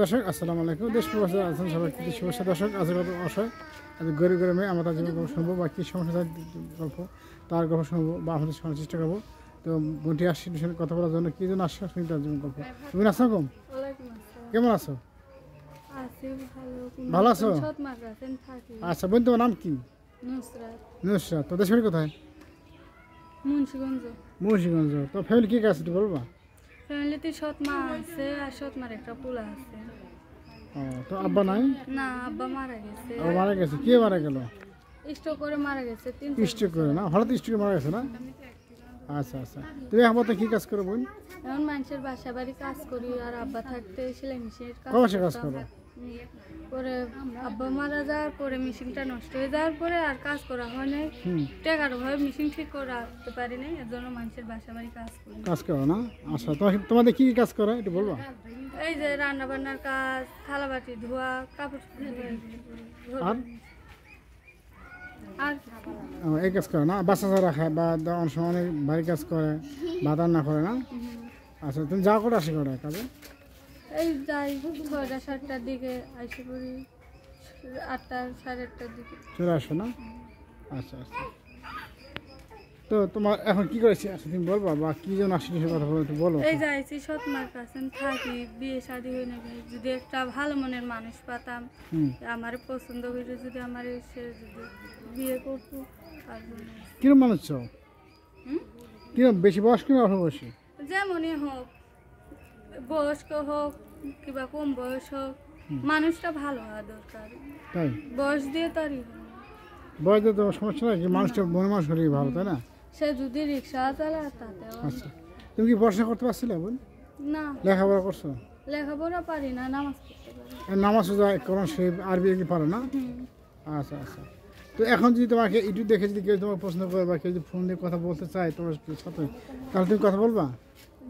দর্শক আসসালামু আলাইকুম। দেশ প্রবাসী আছেন সবাইকে শুভেচ্ছা। দর্শক আজ গল্প অসহায় আজ গরিব গরিবে আমরা তার জীবন গল্প শুনবো বা কী সমস্যা তার গল্প তার গল্প শুনবো বা আমাদের শোনার চেষ্টা করবো। তো বোনটি আসছে সঙ্গে কথা বলার জন্য কী জন্য আসছে শুনি তার জীবন গল্প। তুমি আসসালাম কেমন আছো? ভালো আছো? আচ্ছা বোন তোমার নাম কি? নুসরাত। তো দেশের কোথায়? মুন্সিগঞ্জ। তো ফ্যামিলি কী আছে একটু বলবা? ফ্যামিলিতে সৎ মা আছে আর সৎ মার একটা পোলা আছে। তো আব্বা নাই? না, আব্বা মারা গেছে। মারা গেছে? কে মারা গেল? স্ট্রোক করে মারা গেছে। স্ট্রোক করে না? হঠাৎ স্ট্রোকে মারা গেছে না? আচ্ছা আচ্ছা। তুমি এখন কি কাজ করো বোন? এখন মানুষের বাসা বাড়ি কাজ করি আর আব্বা থাকতে সেলাই মেশিনের কাজ করো। পরে আব্বা মারা যাওয়ার পরে মেশিনটা নষ্ট হয়ে যাওয়ার পরে আর কাজ করা হয় নাই। টাকার অভাবে মেশিন ঠিক করে রাখতে পারি নাই, এর জন্য মানুষের বাসা বাড়ি কাজ করো না? আচ্ছা তোমাদের কি কাজ করে একটু বলবা? এই যে রান্না বান্নার কাজ, থালা বাটি ধোয়া, কাপড় আর এই কাজ করে না? বাচ্চা ছাড়া খায় বা অনেক সময় অনেক ভারী কাজ করে বা রান্না করে না? আচ্ছা তুমি যাও করে আসি করে কাজে? এই যাই 6টা 7টার দিকে আসি পড়ি, 8টা 8:30টার দিকে চলে আসো না? আচ্ছা আচ্ছা। তো তোমার এখন কি করেছি আচ্ছা তুমি বলবা বা কি জন্য আসছি সে কথা বলো। এই যাইছি সৎ মার কাছে থাকি, বিয়ে শাদী হয়ে নাকি যদি একটা ভালো মনের মানুষ পাতাম, আমার পছন্দ করে যদি আমার সে যদি বিয়ে করতো। কিরম মানুষ চাও? কিরম বেশি বয়স্ক না অল্প বয়সী? যেমনই হোক, বয়স্ক হোক কিংবা কম বয়স হোক, মানুষটা ভালো হওয়া দরকার। তাই বয়স দিয়ে তারই বয়স দিয়ে তোমার সমস্যা নাই কি? মানুষটা মনে মানুষ হলেই ভালো, তাই না? সে যদি রিক্সা চালায় তাতে। আচ্ছা তুমি কি পড়াশোনা করতে পারছিলে বোন? না, লেখাপড়া করছো? লেখাপড়া পারি না, নামাজ পড়তে পারি। নামাজ কোরআন শরীফ আরবি এগুলি পারো না? আচ্ছা আচ্ছা। তো এখন যদি তোমাকে ইউটিউব দেখে যদি কেউ তোমাকে পছন্দ করে বা কেউ যদি ফোন দিয়ে কথা বলতে চায় তোমার সাথে, তাহলে তুমি কথা বলবা?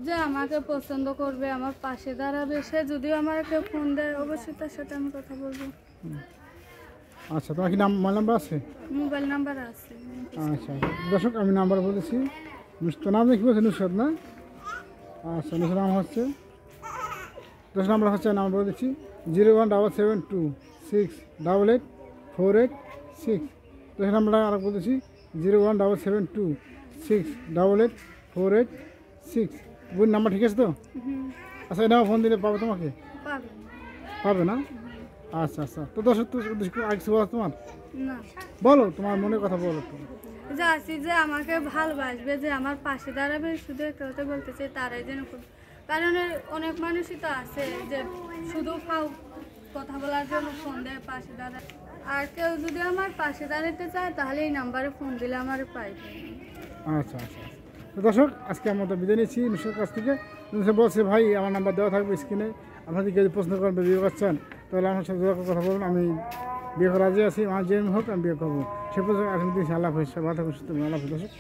যে আমাকে পছন্দ করবে, আমার পাশে দাঁড়াবে, সে যদিও আমাকে ফোন দেয় অবশ্যই তার সাথে আমি কথা বলবো। আচ্ছা তোমার কি মোবাইল নাম্বার আছে? মোবাইল নাম্বার আছে। আচ্ছা দর্শক আমি নাম্বার বলেছি। তোর নাম কি বলছে? নুসরাত না? আচ্ছা নুসরাত নাম হচ্ছে দশ নাম্বার হচ্ছে নাম্বার বলে দিচ্ছি 01772688486। দশ নাম্বারটা আর বলতেছি 01772688486। বোন নাম্বার ঠিক আছে তো? আচ্ছা এটা ফোন দিলে পাবে তোমাকে? পাবে না? আচ্ছা আচ্ছা। তো দর্শক তো কিছু বলো তোমার? না, বলো তোমার মনের কথা বলো। যাচ্ছি যে আমাকে ভালোবাসবে, যে আমার পাশে দাঁড়াবে, শুধু একটা কথা বলতে চাই তারাই যেন। কারণ অনেক মানুষই তো আছে যে শুধু কথা বলার জন্য ফোন দেয়, পাশে দাঁড়ায়। আর কেউ যদি আমার পাশে দাঁড়াতে চায় তাহলে এই নাম্বারে ফোন দিলে আমার পাইবে। আচ্ছা আচ্ছা। তো দর্শক আজকে আমরা বিদায় নিচ্ছি নুসরার কাছ থেকে। বলছে ভাই আমার নাম্বার দেওয়া থাকবে স্ক্রিনে, আপনাদের কেউ পছন্দ করেন বা বিয়ে করছেন তাহলে আমার সাথে কথা বলুন। আমি বিয়ে করা রাজি আছি, আমার যেমন হোক আমি বিয়ে করবো। সে পর্যন্ত আগামী দিন আল্লাহ হাফেজ। ভালো থাকুন, সুস্থ থাকুন। আল্লাহ হাফেজ দর্শক।